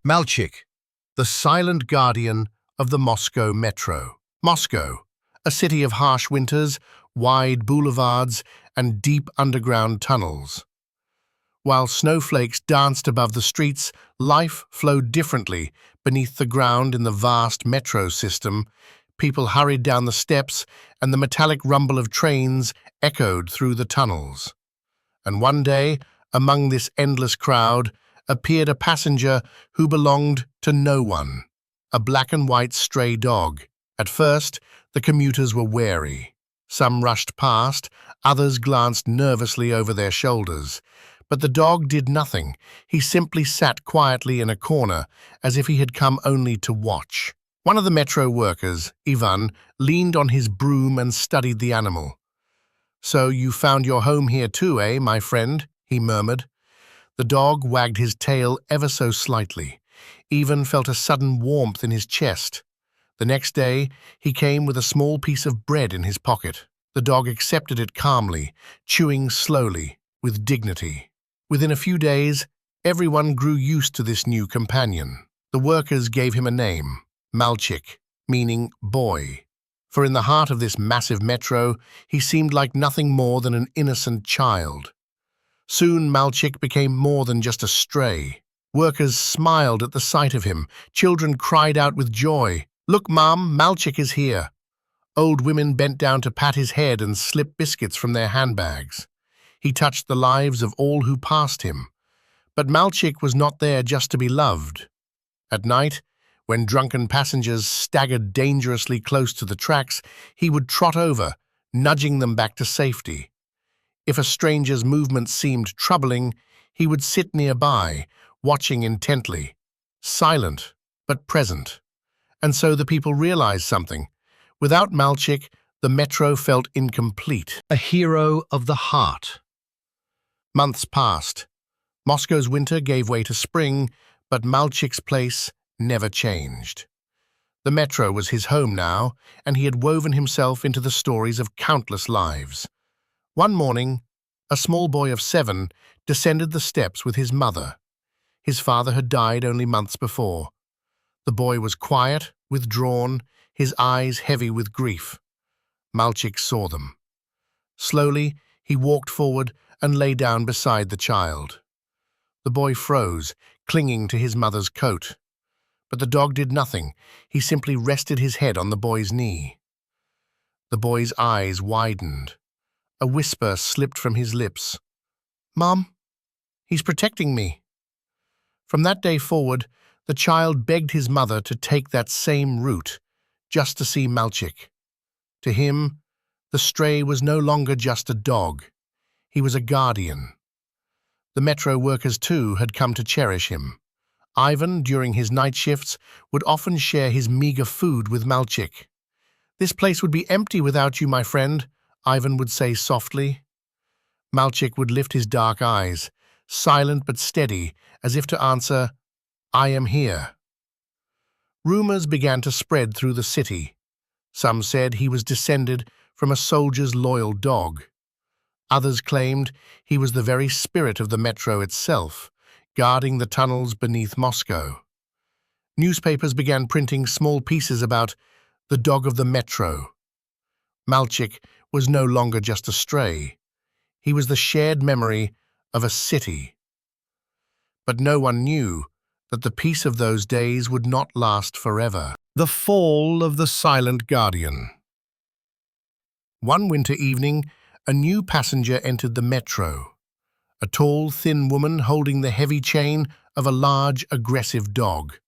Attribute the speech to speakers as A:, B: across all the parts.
A: Malchik, the silent guardian of the Moscow metro. Moscow, a city of harsh winters, wide boulevards, and deep underground tunnels. While snowflakes danced above the streets, life flowed differently beneath the ground in the vast metro system. People hurried down the steps, and the metallic rumble of trains echoed through the tunnels. And one day, among this endless crowd, appeared a passenger who belonged to no one, a black and white stray dog. At first, the commuters were wary. Some rushed past, others glanced nervously over their shoulders. But the dog did nothing. He simply sat quietly in a corner, as if he had come only to watch. One of the metro workers, Ivan, leaned on his broom and studied the animal. "So you found your home here too, eh, my friend?" he murmured. The dog wagged his tail ever so slightly. Ivan felt a sudden warmth in his chest. The next day, he came with a small piece of bread in his pocket. The dog accepted it calmly, chewing slowly, with dignity. Within a few days, everyone grew used to this new companion. The workers gave him a name, Malchik, meaning boy. For in the heart of this massive metro, he seemed like nothing more than an innocent child. Soon Malchik became more than just a stray. Workers smiled at the sight of him. Children cried out with joy, "Look, Mom, Malchik is here." Old women bent down to pat his head and slip biscuits from their handbags. He touched the lives of all who passed him. But Malchik was not there just to be loved. At night, when drunken passengers staggered dangerously close to the tracks, he would trot over, nudging them back to safety. If a stranger's movements seemed troubling, he would sit nearby, watching intently, silent but present. And so the people realized something. Without Malchik, the metro felt incomplete. A hero of the heart. Months passed. Moscow's winter gave way to spring, but Malchik's place never changed. The metro was his home now, and he had woven himself into the stories of countless lives. One morning, a small boy of 7 descended the steps with his mother. His father had died only months before. The boy was quiet, withdrawn, his eyes heavy with grief. Malchik saw them. Slowly, he walked forward and lay down beside the child. The boy froze, clinging to his mother's coat. But the dog did nothing. He simply rested his head on the boy's knee. The boy's eyes widened. A whisper slipped from his lips. "Mom, he's protecting me." From that day forward, the child begged his mother to take that same route, just to see Malchik. To him, the stray was no longer just a dog. He was a guardian. The metro workers, too, had come to cherish him. Ivan, during his night shifts, would often share his meager food with Malchik. "This place would be empty without you, my friend," Ivan would say softly. Malchik would lift his dark eyes, silent but steady, as if to answer, "I am here." Rumors began to spread through the city. Some said he was descended from a soldier's loyal dog. Others claimed he was the very spirit of the metro itself, guarding the tunnels beneath Moscow. Newspapers began printing small pieces about the dog of the metro. Malchik was no longer just a stray. He was the shared memory of a city. But no one knew that the peace of those days would not last forever. The fall of the silent guardian. One winter evening, a new passenger entered the metro. A tall, thin woman holding the heavy chain of a large, aggressive dog.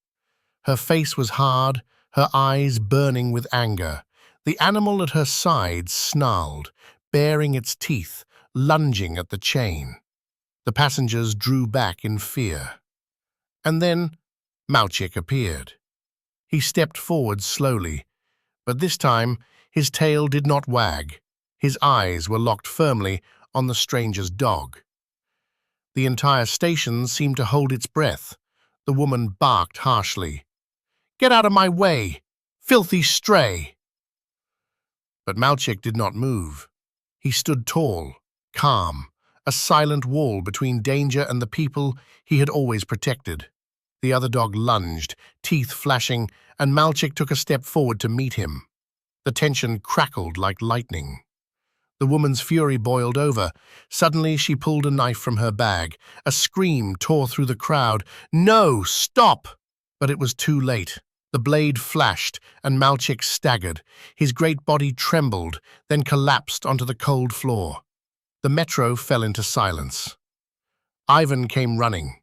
A: Her face was hard, her eyes burning with anger. The animal at her side snarled, baring its teeth, lunging at the chain. The passengers drew back in fear. And then Malchik appeared. He stepped forward slowly, but this time his tail did not wag. His eyes were locked firmly on the stranger's dog. The entire station seemed to hold its breath. The woman barked harshly. "Get out of my way, filthy stray!" But Malchik did not move. He stood tall, calm, a silent wall between danger and the people he had always protected. The other dog lunged, teeth flashing, and Malchik took a step forward to meet him. The tension crackled like lightning. The woman's fury boiled over. Suddenly, she pulled a knife from her bag. A scream tore through the crowd. "No, stop!" But it was too late. The blade flashed, and Malchik staggered. His great body trembled, then collapsed onto the cold floor. The metro fell into silence. Ivan came running.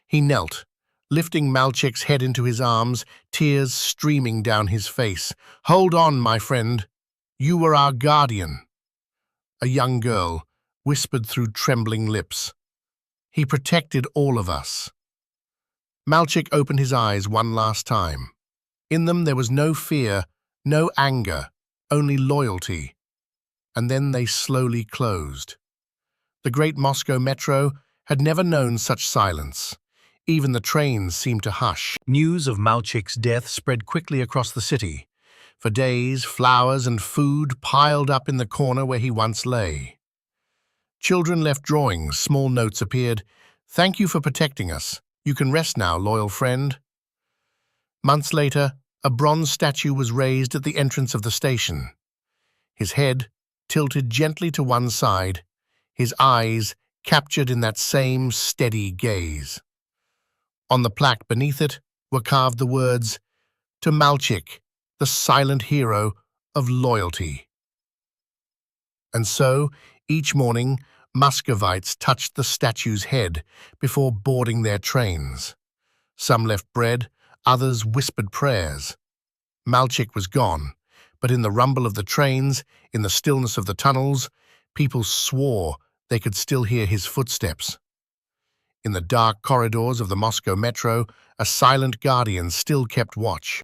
A: He knelt, lifting Malchik's head into his arms, tears streaming down his face. "Hold on, my friend. You were our guardian." A young girl whispered through trembling lips. "He protected all of us." Malchik opened his eyes one last time. In them there was no fear, no anger, only loyalty. And then they slowly closed. The great Moscow metro had never known such silence. Even the trains seemed to hush. News of Malchik's death spread quickly across the city. For days, flowers and food piled up in the corner where he once lay. Children left drawings, small notes appeared. "Thank you for protecting us. You can rest now, loyal friend." Months later, a bronze statue was raised at the entrance of the station. His head tilted gently to one side, his eyes captured in that same steady gaze. On the plaque beneath it were carved the words, "To Malchik, the silent hero of loyalty." And so, each morning, Muscovites touched the statue's head before boarding their trains. Some left bread, others whispered prayers. Malchik was gone, but in the rumble of the trains, in the stillness of the tunnels, people swore they could still hear his footsteps. In the dark corridors of the Moscow metro, a silent guardian still kept watch.